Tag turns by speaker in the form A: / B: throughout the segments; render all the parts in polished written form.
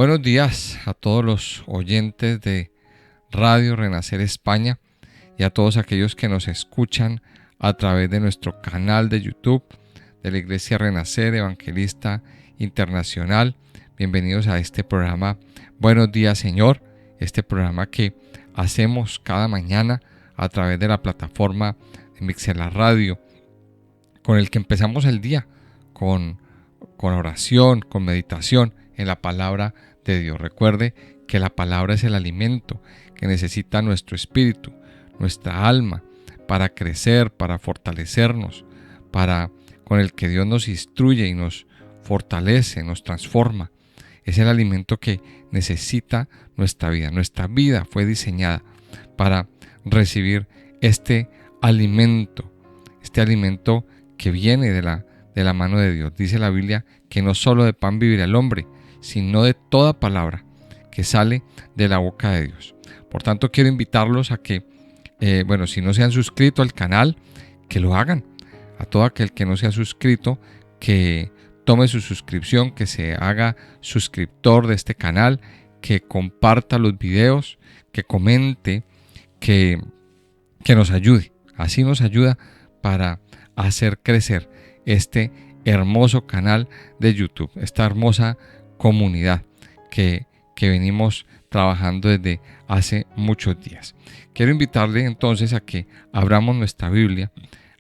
A: Buenos días a todos los oyentes de Radio Renacer España y a todos aquellos que nos escuchan a través de nuestro canal de YouTube de la Iglesia Renacer Evangelista Internacional. Bienvenidos a este programa Buenos días, Señor, este programa que hacemos cada mañana a través de la plataforma de Mixela Radio, con el que empezamos el día con oración, con meditación en la palabra de Dios. Recuerde que la palabra es el alimento que necesita nuestro espíritu, nuestra alma, para crecer, para fortalecernos, con el que Dios nos instruye y nos fortalece, nos transforma. Es el alimento que necesita nuestra vida. Nuestra vida fue diseñada para recibir este alimento que viene de la mano de Dios. Dice la Biblia que no solo de pan vivirá el hombre, sino de toda palabra que sale de la boca de Dios. Por tanto, quiero invitarlos a que, si no se han suscrito al canal, que lo hagan. A todo aquel que no se ha suscrito, que tome su suscripción, que se haga suscriptor de este canal, que comparta los videos, que comente, que nos ayude. Así nos ayuda para hacer crecer este hermoso canal de YouTube, esta hermosa comunidad que venimos trabajando desde hace muchos días. Quiero invitarle entonces a que abramos nuestra Biblia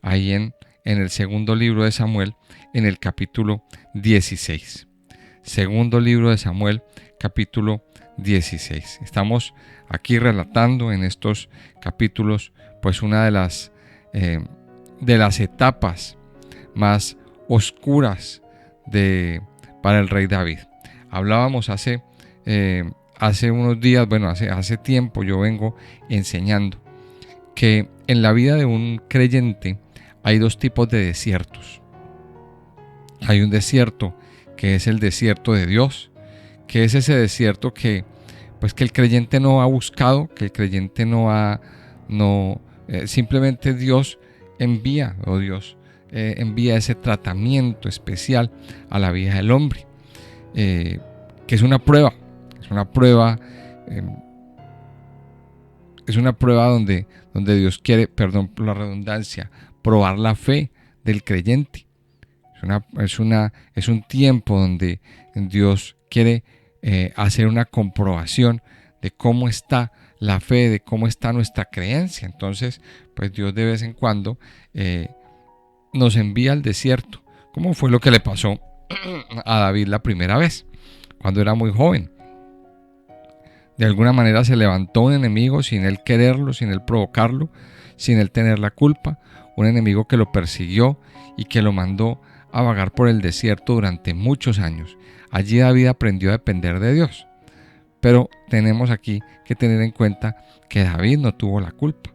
A: ahí en el segundo libro de Samuel, en el capítulo 16. Segundo libro de Samuel, capítulo 16. Estamos aquí relatando en estos capítulos pues una de las etapas más oscuras para el rey David. Hablábamos hace unos días, hace tiempo yo vengo enseñando que en la vida de un creyente hay dos tipos de desiertos. Hay un desierto que es el desierto de Dios, que es ese desierto que el creyente no ha buscado, que el creyente simplemente Dios envía, envía ese tratamiento especial a la vida del hombre, que es una prueba, donde Dios quiere, perdón por la redundancia, probar la fe del creyente. Es un tiempo donde Dios quiere hacer una comprobación de cómo está la fe, de cómo está nuestra creencia. Entonces, pues Dios de vez en cuando nos envía al desierto, como fue lo que le pasó a David la primera vez, cuando era muy joven. De alguna manera se levantó un enemigo sin él quererlo, sin él provocarlo, sin él tener la culpa, un enemigo que lo persiguió y que lo mandó a vagar por el desierto durante muchos años. Allí David aprendió a depender de Dios. Pero tenemos aquí que tener en cuenta que David no tuvo la culpa.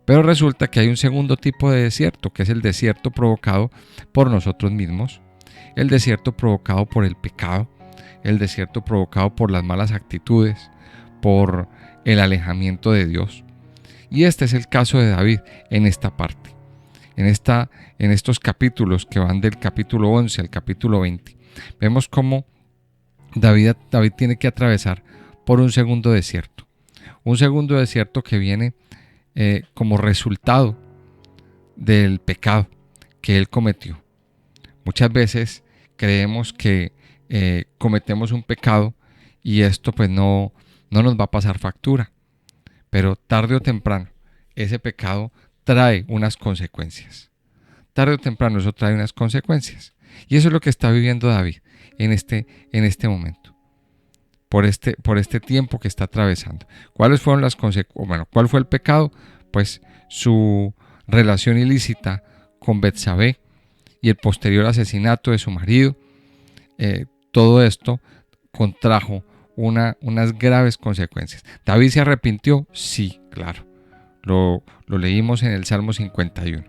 A: Pero resulta que hay un segundo tipo de desierto, que es el desierto provocado por nosotros mismos, el desierto provocado por el pecado, el desierto provocado por las malas actitudes, por el alejamiento de Dios. Y este es el caso de David en esta parte, en estos capítulos que van del capítulo 11 al capítulo 20. Vemos cómo David tiene que atravesar por un segundo desierto que viene como resultado del pecado que él cometió. Muchas veces creemos que cometemos un pecado y esto pues no nos va a pasar factura, pero tarde o temprano ese pecado trae unas consecuencias. Tarde o temprano eso trae unas consecuencias, y eso es lo que está viviendo David en este momento, por este tiempo que está atravesando. ¿Cuáles fueron las consecuencias? ¿Cuál fue el pecado? Pues su relación ilícita con Betsabé y el posterior asesinato de su marido. Todo esto contrajo unas graves consecuencias. ¿David se arrepintió? Sí, claro. Lo leímos en el Salmo 51.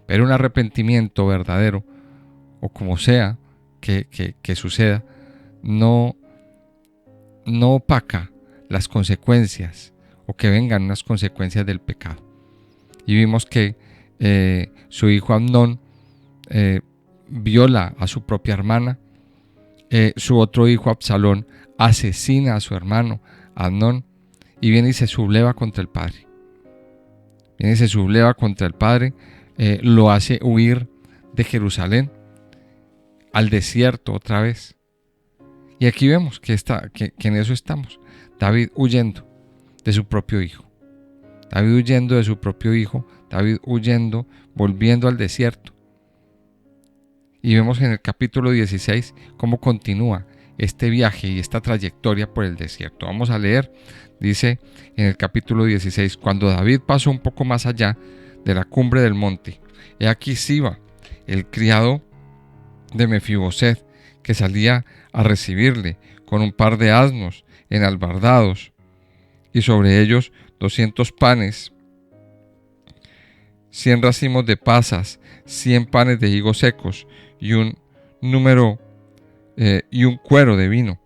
A: Pero un arrepentimiento verdadero, o como sea que suceda, no opaca las consecuencias, o que vengan unas consecuencias del pecado. Y vimos que su hijo Amnón viola a su propia hermana. Su otro hijo Absalón asesina a su hermano Amnón y viene y se subleva contra el padre. Viene y se subleva contra el padre, lo hace huir de Jerusalén al desierto otra vez. Y aquí vemos que en eso estamos. David huyendo de su propio hijo. David huyendo de su propio hijo. David huyendo, volviendo al desierto. Y vemos en el capítulo 16 cómo continúa este viaje y esta trayectoria por el desierto. Vamos a leer, dice en el capítulo 16, cuando David pasó un poco más allá de la cumbre del monte, he aquí Siba, el criado de Mefiboset, que salía a recibirle con un par de asnos enalbardados y sobre ellos 200 panes, 100 racimos de pasas, 100 panes de higos secos y un cuero de vino.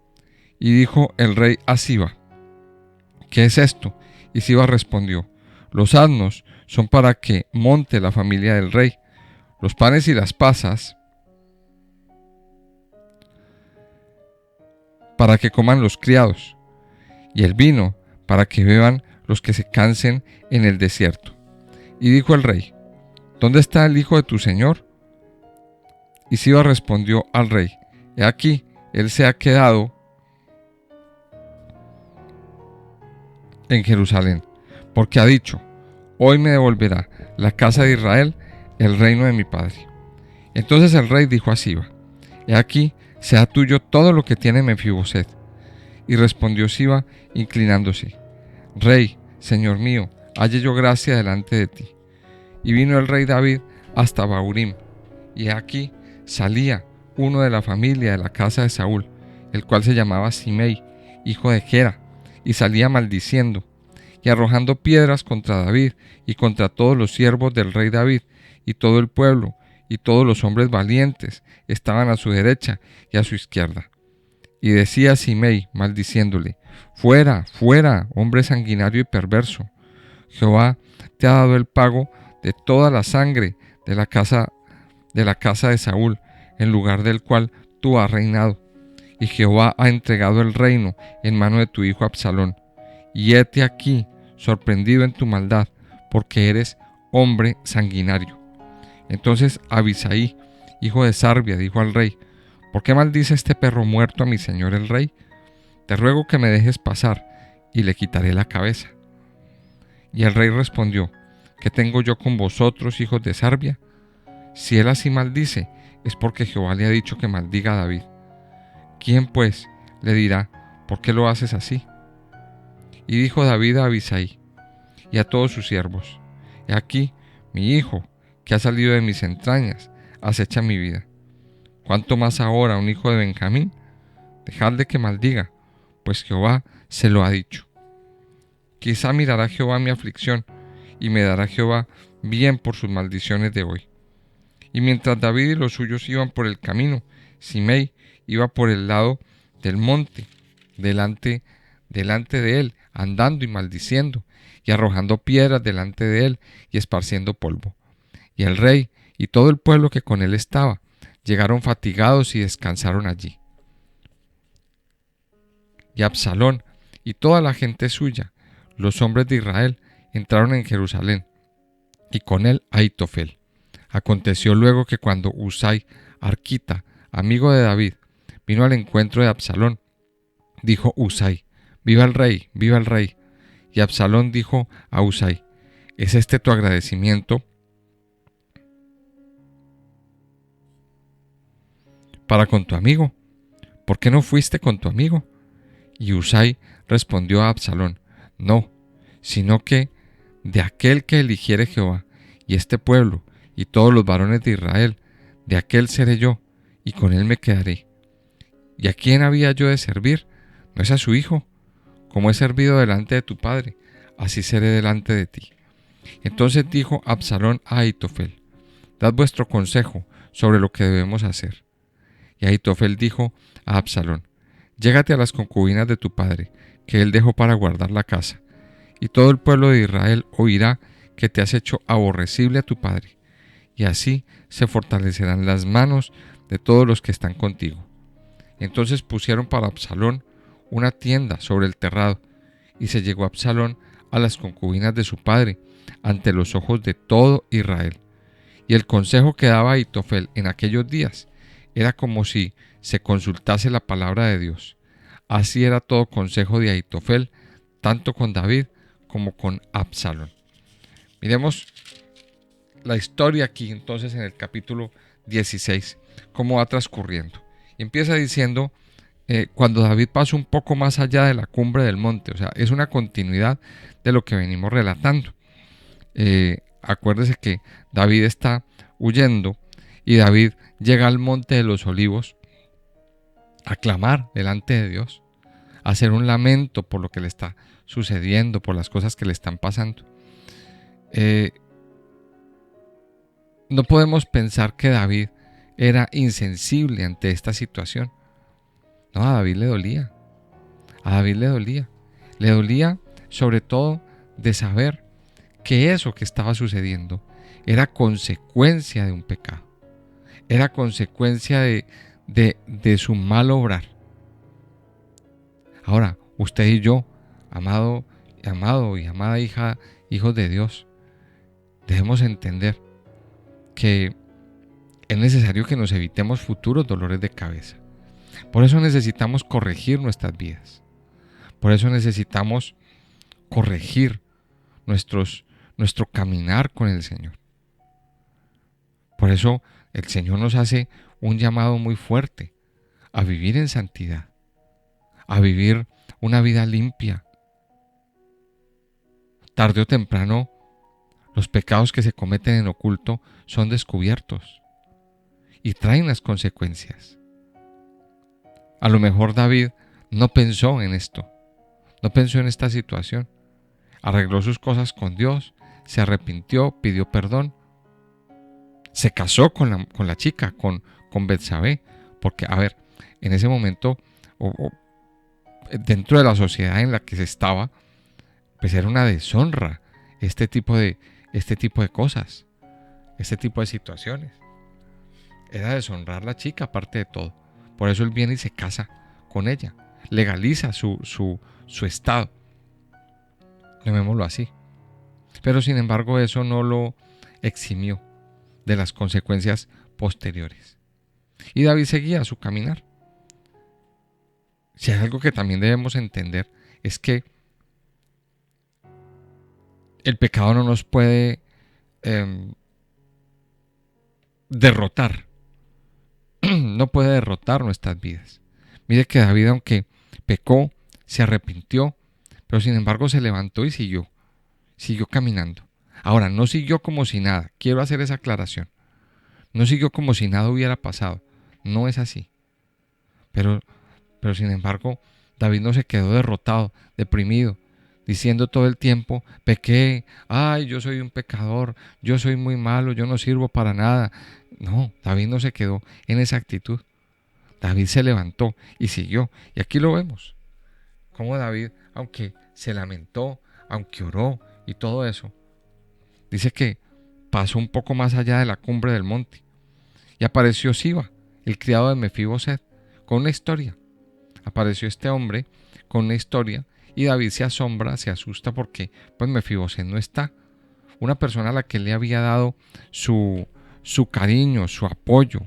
A: Y dijo el rey a Siba: ¿qué es esto? Y Siba respondió: los asnos son para que monte la familia del rey, los panes y las pasas para que coman los criados, y el vino para que beban los que se cansen en el desierto. Y dijo el rey: ¿dónde está el hijo de tu señor? Y Siba respondió al rey: he aquí, él se ha quedado en Jerusalén, porque ha dicho: hoy me devolverá la casa de Israel el reino de mi padre. Entonces el rey dijo a Siba: he aquí, sea tuyo todo lo que tiene Mefiboset. Y respondió Siba, inclinándose: Rey, señor mío, halle yo gracia delante de ti. Y vino el rey David hasta Bahurim, y aquí salía uno de la familia de la casa de Saúl, el cual se llamaba Simei, hijo de Gera, y salía maldiciendo y arrojando piedras contra David y contra todos los siervos del rey David, y todo el pueblo y todos los hombres valientes estaban a su derecha y a su izquierda. Y decía Simei, maldiciéndole: fuera, fuera, hombre sanguinario y perverso. Jehová te ha dado el pago de toda la sangre de la casa de Saúl, en lugar del cual tú has reinado. Y Jehová ha entregado el reino en mano de tu hijo Absalón. Y hete aquí, sorprendido en tu maldad, porque eres hombre sanguinario. Entonces Abisai, hijo de Sarbia, dijo al rey: ¿por qué maldice este perro muerto a mi señor el rey? Te ruego que me dejes pasar, y le quitaré la cabeza. Y el rey respondió: ¿qué tengo yo con vosotros, hijos de Sarbia? Si él así maldice, es porque Jehová le ha dicho que maldiga a David. ¿Quién, pues, le dirá: ¿por qué lo haces así? Y dijo David a Abisai y a todos sus siervos: he aquí, mi hijo, que ha salido de mis entrañas, acecha mi vida. ¿Cuánto más ahora un hijo de Benjamín? Dejadle que maldiga, pues Jehová se lo ha dicho. Quizá mirará Jehová mi aflicción, y me dará Jehová bien por sus maldiciones de hoy. Y mientras David y los suyos iban por el camino, Simei iba por el lado del monte, delante de él, andando y maldiciendo, y arrojando piedras delante de él, y esparciendo polvo. Y el rey y todo el pueblo que con él estaba llegaron fatigados y descansaron allí. Y Absalón y toda la gente suya, los hombres de Israel, entraron en Jerusalén, y con él Ahitofel. Aconteció luego que cuando Husai, arquita, amigo de David, vino al encuentro de Absalón, dijo Husai: ¡viva el rey, viva el rey! Y Absalón dijo a Husai: ¿es este tu agradecimiento para con tu amigo? ¿Por qué no fuiste con tu amigo? Y Husai respondió a Absalón: no, sino que de aquel que eligiere Jehová, y este pueblo, y todos los varones de Israel, de aquel seré yo, y con él me quedaré. ¿Y a quién había yo de servir? ¿No es a su hijo? Como he servido delante de tu padre, así seré delante de ti. Entonces dijo Absalón a Ahitofel: dad vuestro consejo sobre lo que debemos hacer. Y Ahitofel dijo a Absalón: llégate a las concubinas de tu padre, que él dejó para guardar la casa, y todo el pueblo de Israel oirá que te has hecho aborrecible a tu padre, y así se fortalecerán las manos de todos los que están contigo. Entonces pusieron para Absalón una tienda sobre el terrado, y se llegó Absalón a las concubinas de su padre, ante los ojos de todo Israel. Y el consejo que daba Ahitofel en aquellos días era como si se consultase la palabra de Dios. Así era todo consejo de Ahitofel, tanto con David como con Absalón. Miremos la historia aquí entonces en el capítulo 16, cómo va transcurriendo. Y empieza diciendo, cuando David pasó un poco más allá de la cumbre del monte, o sea, es una continuidad de lo que venimos relatando. Acuérdese que David está huyendo y David llega al monte de los olivos a clamar delante de Dios, a hacer un lamento por lo que le está sucediendo, por las cosas que le están pasando. No podemos pensar que David era insensible ante esta situación. No, a David le dolía. A David le dolía. Le dolía sobre todo de saber que eso que estaba sucediendo era consecuencia de un pecado. Era consecuencia de su mal obrar. Ahora, usted y yo, amado y amada hija, hijos de Dios, debemos entender que es necesario que nos evitemos futuros dolores de cabeza. Por eso necesitamos corregir nuestras vidas. Por eso necesitamos corregir nuestro caminar con el Señor. Por eso el Señor nos hace un llamado muy fuerte a vivir en santidad, a vivir una vida limpia. Tarde o temprano, los pecados que se cometen en oculto son descubiertos y traen las consecuencias. A lo mejor David no pensó en esto, no pensó en esta situación. Arregló sus cosas con Dios, se arrepintió, pidió perdón, se casó con la chica, con Betsabé, porque, a ver, en ese momento, dentro de la sociedad en la que se estaba, pues era una deshonra este tipo de cosas, este tipo de situaciones. Era deshonrar a la chica, aparte de todo. Por eso él viene y se casa con ella, legaliza su estado, llamémoslo así. Pero sin embargo eso no lo eximió de las consecuencias posteriores. Y David seguía su caminar. Si hay algo que también debemos entender es que el pecado no nos puede derrotar. No puede derrotar nuestras vidas. Mire que David, aunque pecó, se arrepintió, pero sin embargo se levantó y siguió caminando. Ahora, no siguió como si nada. Quiero hacer esa aclaración. No siguió como si nada hubiera pasado. No es así. Pero sin embargo, David no se quedó derrotado, deprimido, diciendo todo el tiempo, pequé, ay, yo soy un pecador, yo soy muy malo, yo no sirvo para nada. No, David no se quedó en esa actitud. David se levantó y siguió. Y aquí lo vemos. Como David, aunque se lamentó, aunque oró y todo eso, dice que pasó un poco más allá de la cumbre del monte y apareció Siba, el criado de Mefiboset, con una historia. Apareció este hombre con una historia y David se asombra, se asusta porque pues Mefiboset no está. Una persona a la que le había dado su cariño, su apoyo,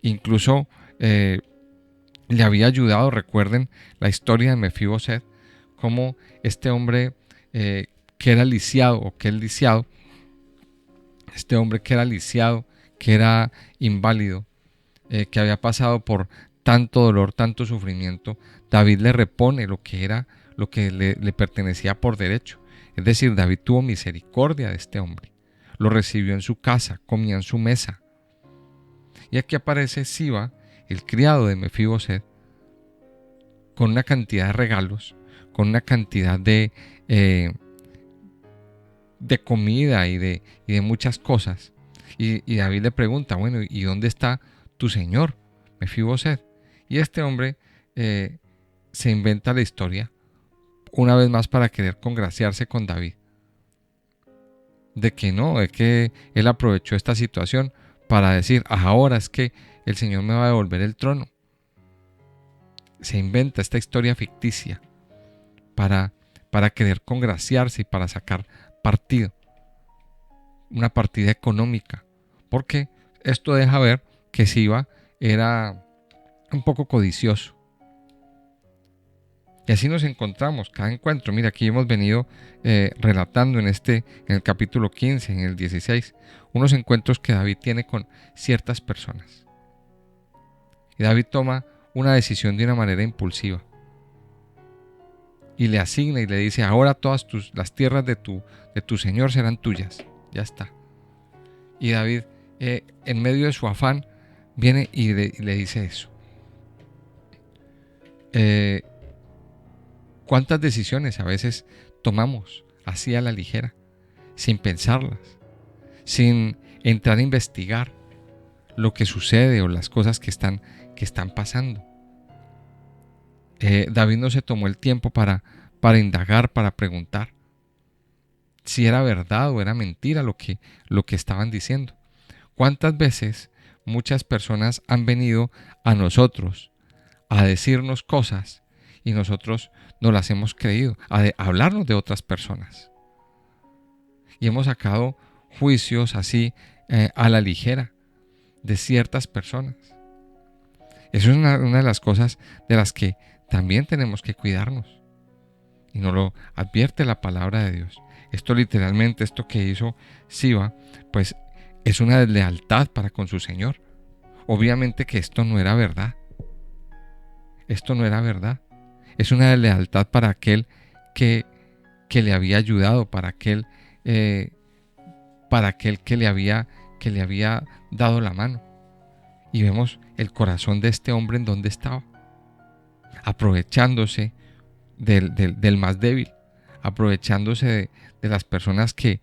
A: incluso le había ayudado. Recuerden la historia de Mefiboset, como este hombre que era lisiado o que es lisiado, este hombre que era lisiado, que era inválido, que había pasado por tanto dolor, tanto sufrimiento, David le repone lo que le pertenecía por derecho. Es decir, David tuvo misericordia de este hombre, lo recibió en su casa, comía en su mesa. Y aquí aparece Siba, el criado de Mefiboset, con una cantidad de regalos, con una cantidad de comida y de muchas cosas. Y David le pregunta, bueno, ¿y dónde está tu señor, Mefiboset? Y este hombre se inventa la historia una vez más para querer congraciarse con David. De que no, es que él aprovechó esta situación para decir, ahora es que el Señor me va a devolver el trono. se inventa esta historia ficticia para querer congraciarse y para sacar partido, una partida económica, porque esto deja ver que Siba era un poco codicioso. Y así nos encontramos cada encuentro. Mira, aquí hemos venido relatando en el capítulo 15, en el 16, unos encuentros que David tiene con ciertas personas. Y David toma una decisión de una manera impulsiva. Y le asigna y le dice, ahora todas las tierras de tu señor serán tuyas. Ya está. Y David, en medio de su afán, viene y le dice eso. ¿Cuántas decisiones a veces tomamos así a la ligera, sin pensarlas, sin entrar a investigar lo que sucede o las cosas que están pasando? David no se tomó el tiempo para indagar, para preguntar si era verdad o era mentira lo que estaban diciendo. ¿Cuántas veces muchas personas han venido a nosotros a decirnos cosas y nosotros no las hemos creído, a hablarnos de otras personas? Y hemos sacado juicios así a la ligera de ciertas personas. Eso es una de las cosas de las que también tenemos que cuidarnos. Y nos lo advierte la palabra de Dios. Esto literalmente, esto que hizo Siba, pues es una deslealtad para con su Señor. Obviamente que esto no era verdad. Esto no era verdad. Es una deslealtad para aquel que le había ayudado, para aquel que le había dado la mano. Y vemos el corazón de este hombre en donde estaba, aprovechándose del más débil, aprovechándose de las personas que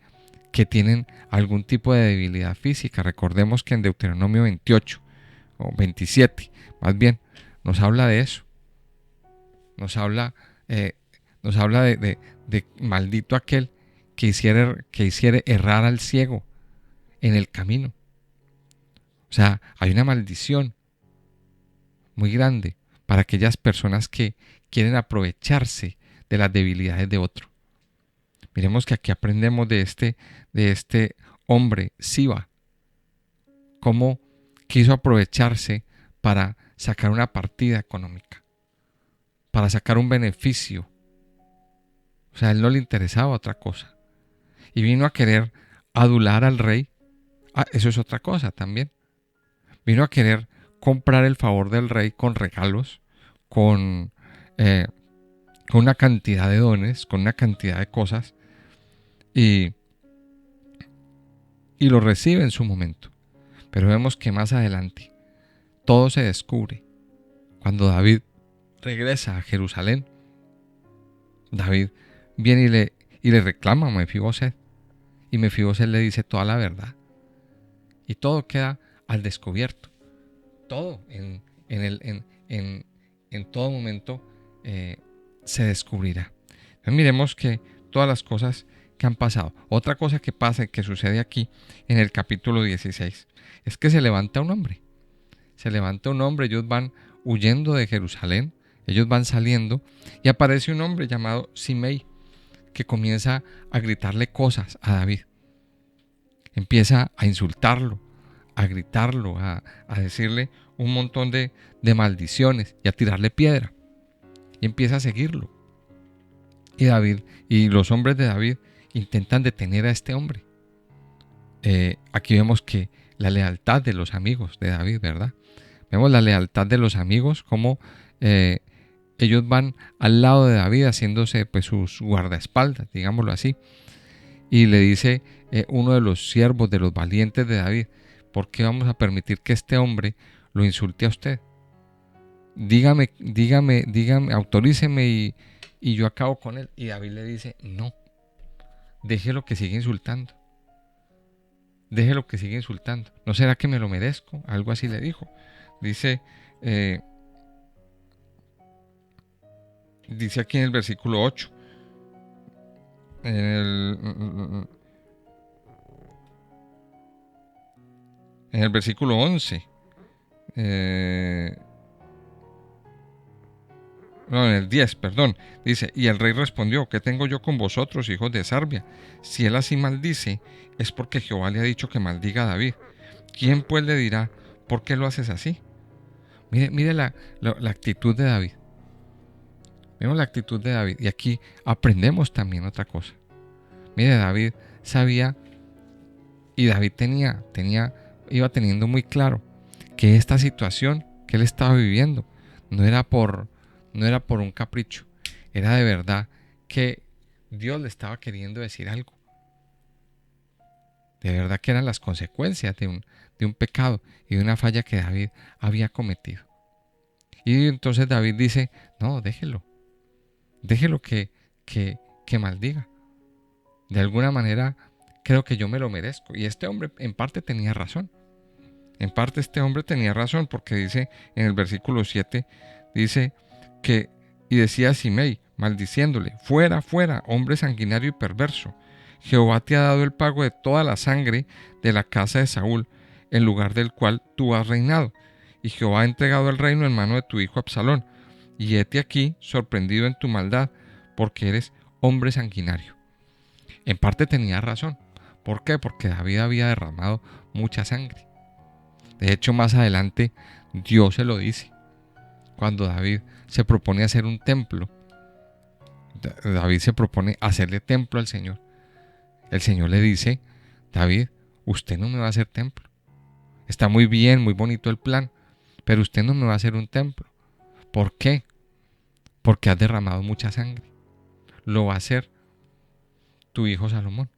A: tienen algún tipo de debilidad física. Recordemos que en Deuteronomio 28 o 27, más bien, nos habla de eso. Nos habla de maldito aquel que hiciere errar al ciego en el camino. O sea, hay una maldición muy grande para aquellas personas que quieren aprovecharse de las debilidades de otro. Miremos que aquí aprendemos de este hombre, Siba, cómo quiso aprovecharse para sacar una partida económica, para sacar un beneficio. O sea, a él no le interesaba otra cosa. Y vino a querer adular al rey. Eso es otra cosa también. Vino a querer comprar el favor del rey con regalos, con una cantidad de dones, con una cantidad de cosas, y lo recibe en su momento. Pero vemos que más adelante todo se descubre. Cuando David regresa a Jerusalén, David viene y le reclama a Mefiboset, y Mefiboset le dice toda la verdad, y todo queda al descubierto. Todo en todo momento se descubrirá. Entonces miremos que todas las cosas que han pasado. Otra cosa que pasa y que sucede aquí en el capítulo 16 es que se levanta un hombre. Se levanta un hombre, ellos van huyendo de Jerusalén, ellos van saliendo y aparece un hombre llamado Simei que comienza a gritarle cosas a David. Empieza a insultarlo, a gritarlo, a decirle un montón de maldiciones y a tirarle piedra. Y empieza a seguirlo. Y David y los hombres de David intentan detener a este hombre. Aquí vemos que la lealtad de los amigos de David, ¿verdad? Vemos la lealtad de los amigos, como ellos van al lado de David haciéndose pues sus guardaespaldas, digámoslo así. Y le dice uno de los siervos, de los valientes de David: ¿por qué vamos a permitir que este hombre lo insulte a usted? Dígame, autoríceme y yo acabo con él. Y David le dice: no, déjelo que siga insultando. Déjelo que siga insultando. ¿No será que me lo merezco? Algo así le dijo. Dice aquí en el versículo 8. En el versículo 11. no, en el 10, perdón, dice, y el rey respondió, ¿qué tengo yo con vosotros, hijos de Sarbia? Si él así maldice, es porque Jehová le ha dicho que maldiga a David. ¿Quién pues le dirá, por qué lo haces así? Mire la actitud de David. Vemos la actitud de David. Y aquí aprendemos también otra cosa. Mire, David sabía y David iba teniendo muy claro que esta situación que él estaba viviendo no era por un capricho. Era de verdad que Dios le estaba queriendo decir algo. De verdad que eran las consecuencias de un pecado y de una falla que David había cometido. Y entonces David dice, no, déjelo que maldiga. De alguna manera creo que yo me lo merezco. Y este hombre en parte tenía razón. En parte este hombre tenía razón porque dice en el versículo 7, dice que, y decía a Simei, maldiciéndole, fuera, fuera, hombre sanguinario y perverso. Jehová te ha dado el pago de toda la sangre de la casa de Saúl, en lugar del cual tú has reinado. Y Jehová ha entregado el reino en mano de tu hijo Absalón. Y hete aquí, sorprendido en tu maldad, porque eres hombre sanguinario. En parte tenía razón. ¿Por qué? Porque David había derramado mucha sangre. De hecho, más adelante Dios se lo dice. Cuando David se propone hacer un templo, David se propone hacerle templo al Señor. El Señor le dice, David, usted no me va a hacer templo. Está muy bien, muy bonito el plan, pero usted no me va a hacer un templo. ¿Por qué? Porque has derramado mucha sangre. Lo va a hacer tu hijo Salomón.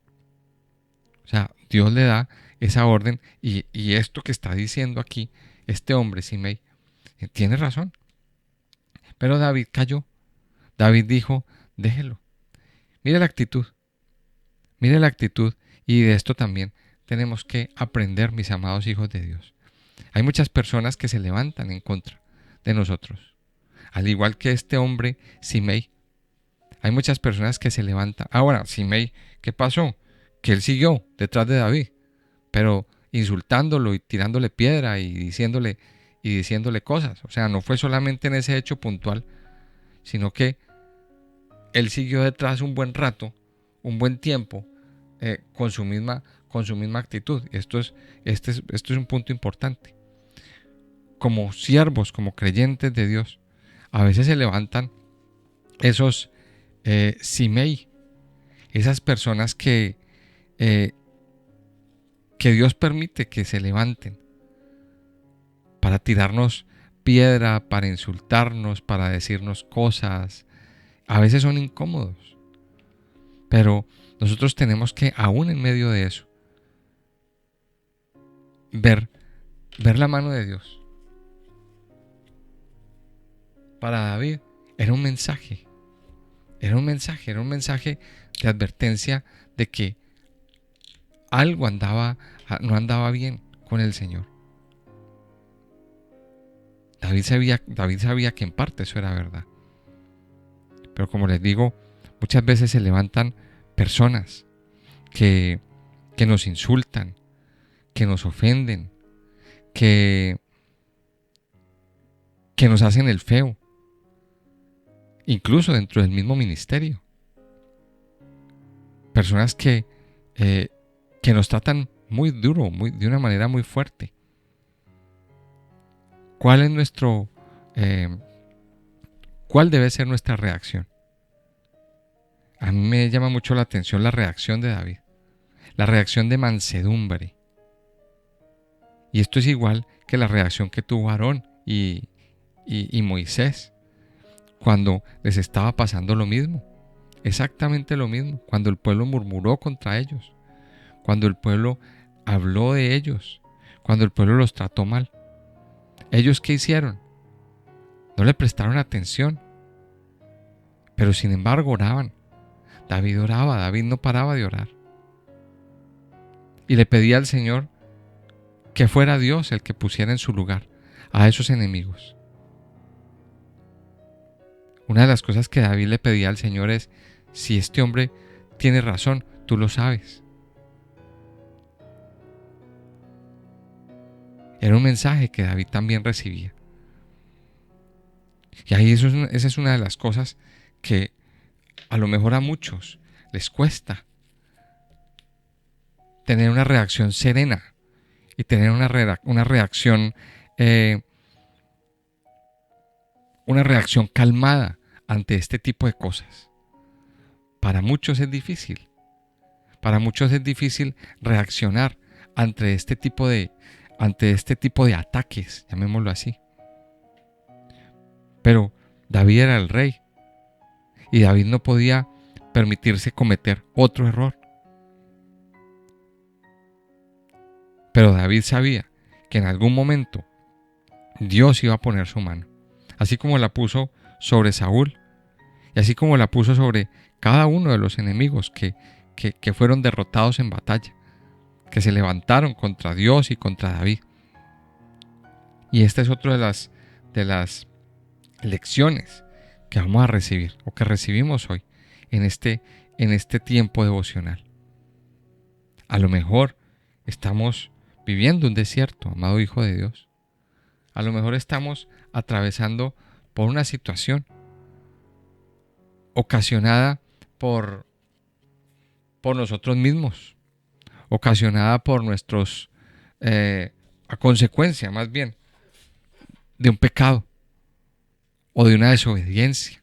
A: O sea, Dios le da esa orden y esto que está diciendo aquí este hombre, Simei, tiene razón. Pero David cayó. David dijo, déjelo. Mire la actitud. Mire la actitud. Y de esto también tenemos que aprender, mis amados hijos de Dios. Hay muchas personas que se levantan en contra de nosotros. Al igual que este hombre, Simei. Hay muchas personas que se levantan. Ahora, Simei, ¿qué pasó? Que él siguió detrás de David, pero insultándolo y tirándole piedra y diciéndole cosas. O sea, no fue solamente en ese hecho puntual, sino que él siguió detrás un buen rato, un buen tiempo, con su misma actitud. Esto es un punto importante. Como siervos, como creyentes de Dios, a veces se levantan esos simei, esas personas que Dios permite que se levanten para tirarnos piedra, para insultarnos, para decirnos cosas. A veces son incómodos, pero nosotros tenemos que, aún en medio de eso, ver la mano de Dios. Para David era un mensaje, era un mensaje de advertencia de que algo no andaba bien con el Señor. David sabía que en parte eso era verdad. Pero como les digo, muchas veces se levantan personas que nos insultan, que nos ofenden, que, que nos hacen el feo, incluso dentro del mismo ministerio. Personas que nos tratan muy duro, de una manera muy fuerte. Eh, ¿Cuál debe ser nuestra reacción? A mí me llama mucho la atención la reacción de David, la reacción de mansedumbre. Y esto es igual que la reacción que tuvo Aarón y Moisés cuando les estaba pasando lo mismo, exactamente lo mismo, cuando el pueblo murmuró contra ellos, cuando el pueblo habló de ellos, cuando el pueblo los trató mal. ¿Ellos qué hicieron? No le prestaron atención, pero sin embargo oraban. David oraba, David no paraba de orar. Y le pedía al Señor que fuera Dios el que pusiera en su lugar a esos enemigos. Una de las cosas que David le pedía al Señor es, si este hombre tiene razón, tú lo sabes. Era un mensaje que David también recibía. Y ahí esa es una de las cosas que a lo mejor a muchos les cuesta tener una reacción serena y tener eh, una reacción calmada ante este tipo de cosas. Para muchos es difícil. Para muchos es difícil reaccionar ante este tipo de ataques, llamémoslo así. Pero David era el rey y David no podía permitirse cometer otro error. Pero David sabía que en algún momento Dios iba a poner su mano, así como la puso sobre Saúl y así como la puso sobre cada uno de los enemigos que fueron derrotados en batalla, que se levantaron contra Dios y contra David. Y esta es otra de las lecciones que vamos a recibir o que recibimos hoy en este tiempo devocional. A lo mejor estamos viviendo un desierto, amado Hijo de Dios. A lo mejor estamos atravesando por una situación ocasionada por nosotros mismos, ocasionada por a consecuencia más bien, de un pecado o de una desobediencia.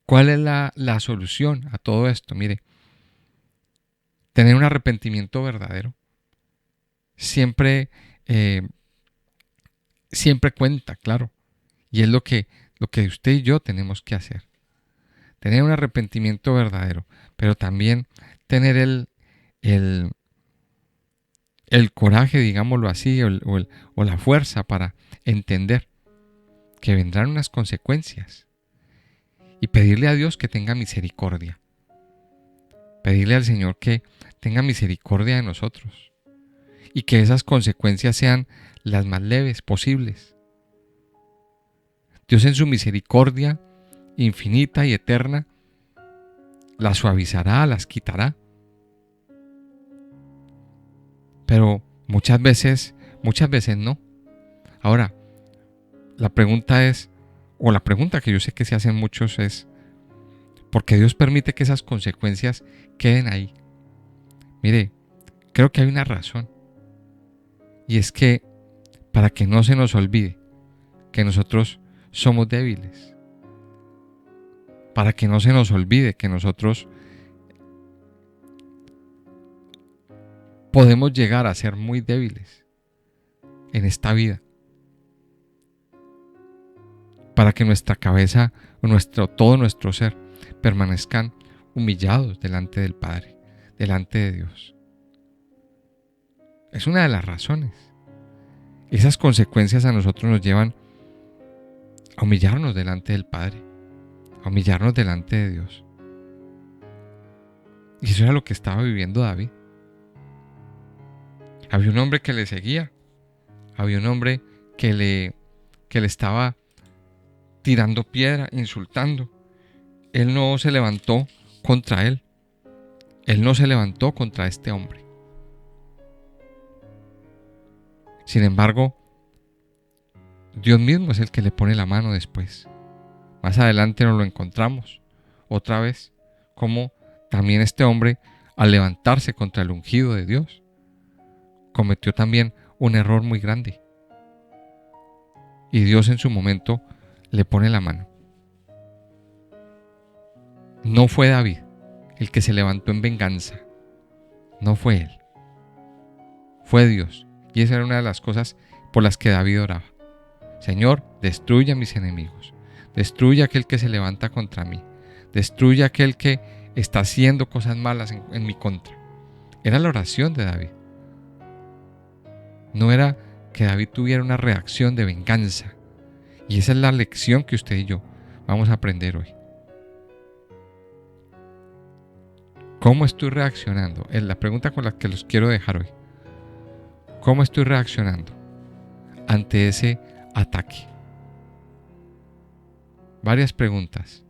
A: ¿Cuál es la solución a todo esto? Mire, tener un arrepentimiento verdadero siempre, eh, siempre cuenta, claro. Y es lo que usted y yo tenemos que hacer. Tener un arrepentimiento verdadero, pero también tener el coraje, digámoslo así, o la fuerza para entender que vendrán unas consecuencias y pedirle a Dios que tenga misericordia. Pedirle al Señor que tenga misericordia de nosotros y que esas consecuencias sean las más leves posibles. Dios en su misericordia infinita y eterna las suavizará, las quitará. Pero muchas veces no. Ahora, la pregunta es, o la pregunta que yo sé que se hacen muchos es, ¿por qué Dios permite que esas consecuencias queden ahí? Mire, creo que hay una razón. Y es que para que no se nos olvide que nosotros somos débiles. Para que no se nos olvide que nosotros podemos llegar a ser muy débiles en esta vida. Para que nuestra cabeza, todo nuestro ser permanezcan humillados delante del Padre, delante de Dios. Es una de las razones. Esas consecuencias a nosotros nos llevan a humillarnos delante del Padre, a humillarnos delante de Dios. Y eso era lo que estaba viviendo David. Había un hombre que le seguía, había un hombre que le estaba tirando piedra, insultando. Él no se levantó contra él. Él no se levantó contra este hombre. Sin embargo, Dios mismo es el que le pone la mano después. Más adelante nos lo encontramos otra vez, como también este hombre, al levantarse contra el ungido de Dios, cometió también un error muy grande. Y Dios en su momento le pone la mano. No fue David el que se levantó en venganza. No fue él. Fue Dios. Y esa era una de las cosas por las que David oraba. Señor, destruye a mis enemigos. Destruye a aquel que se levanta contra mí. Destruye a aquel que está haciendo cosas malas en mi contra. Era la oración de David. No era que David tuviera una reacción de venganza. Y esa es la lección que usted y yo vamos a aprender hoy. ¿Cómo estoy reaccionando? Es la pregunta con la que los quiero dejar hoy. ¿Cómo estoy reaccionando ante ese ataque? Varias preguntas.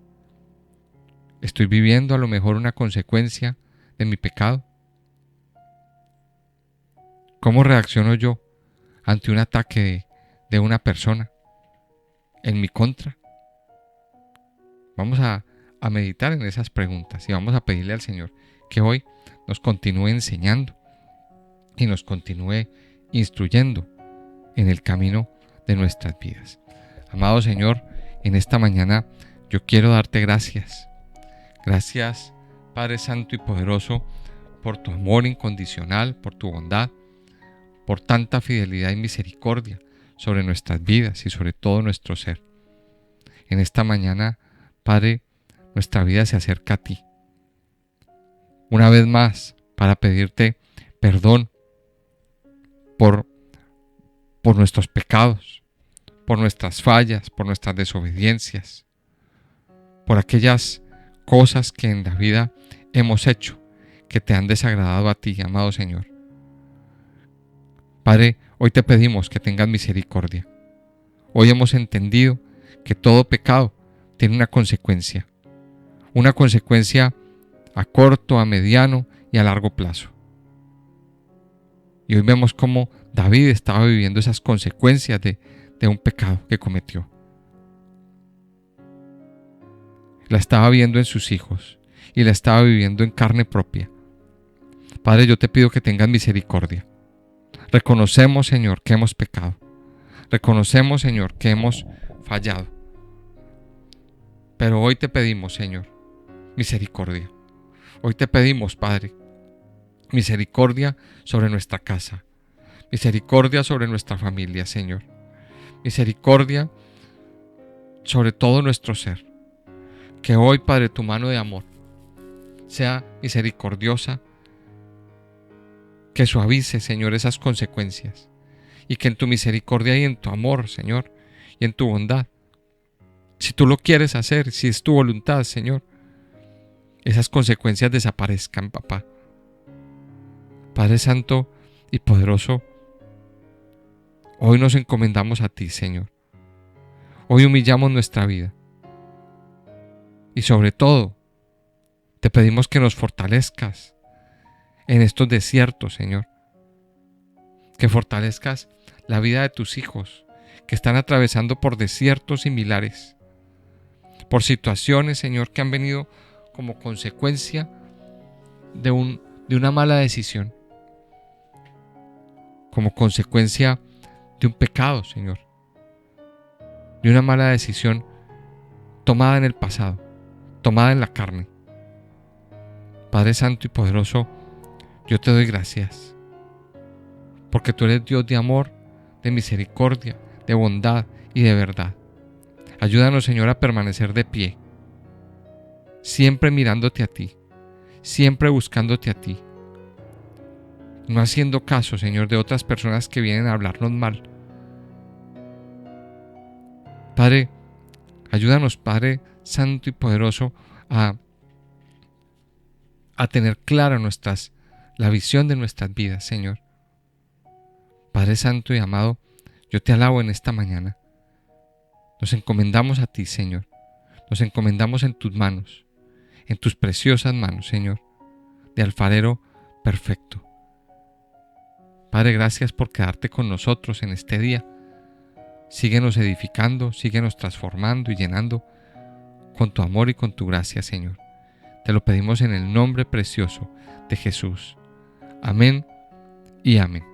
A: ¿Estoy viviendo a lo mejor una consecuencia de mi pecado? ¿Cómo reacciono yo ante un ataque de una persona? en mi contra? Vamos a meditar en esas preguntas y vamos a pedirle al Señor que hoy nos continúe enseñando y nos continúe instruyendo en el camino de nuestras vidas. Amado Señor, en esta mañana yo quiero darte gracias. Gracias, Padre Santo y Poderoso, por tu amor incondicional, por tu bondad, por tanta fidelidad y misericordia sobre nuestras vidas y sobre todo nuestro ser. En esta mañana, Padre, nuestra vida se acerca a ti. Una vez más, para pedirte perdón por nuestros pecados, por nuestras fallas, por nuestras desobediencias, por aquellas cosas que en la vida hemos hecho que te han desagradado a ti, amado Señor. Padre, hoy te pedimos que tengas misericordia. Hoy hemos entendido que todo pecado tiene una consecuencia a corto, a mediano y a largo plazo. Y hoy vemos cómo David estaba viviendo esas consecuencias de un pecado que cometió. La estaba viendo en sus hijos y la estaba viviendo en carne propia. Padre, yo te pido que tengas misericordia. Reconocemos, Señor, que hemos pecado. Reconocemos, Señor, que hemos fallado. Pero hoy te pedimos, Señor, misericordia. Hoy te pedimos, Padre, misericordia sobre nuestra casa. Misericordia sobre nuestra familia, Señor. Misericordia sobre todo nuestro ser. Que hoy, Padre, tu mano de amor sea misericordiosa, que suavice, Señor, esas consecuencias, y que en tu misericordia y en tu amor, Señor, y en tu bondad, si tú lo quieres hacer, si es tu voluntad, Señor, esas consecuencias desaparezcan, papá. Padre Santo y Poderoso, hoy nos encomendamos a ti, Señor. Hoy humillamos nuestra vida. Y sobre todo, te pedimos que nos fortalezcas en estos desiertos, Señor. Que fortalezcas la vida de tus hijos que están atravesando por desiertos similares, por situaciones, Señor, que han venido como consecuencia de una mala decisión, como consecuencia de un pecado, Señor, de una mala decisión tomada en el pasado, tomada en la carne. Padre Santo y Poderoso, yo te doy gracias, porque tú eres Dios de amor, de misericordia, de bondad y de verdad. Ayúdanos, Señor, a permanecer de pie, siempre mirándote a ti, siempre buscándote a ti, no haciendo caso, Señor, de otras personas que vienen a hablarnos mal. Padre, ayúdanos, Padre Santo y Poderoso, a tener clara la visión de nuestras vidas, Señor. Padre Santo y amado, yo te alabo en esta mañana. Nos encomendamos a ti, Señor. Nos encomendamos en tus manos, en tus preciosas manos, Señor, de alfarero perfecto. Padre, gracias por quedarte con nosotros en este día. Síguenos edificando, síguenos transformando y llenando con tu amor y con tu gracia, Señor. Te lo pedimos en el nombre precioso de Jesús. Amén y amén.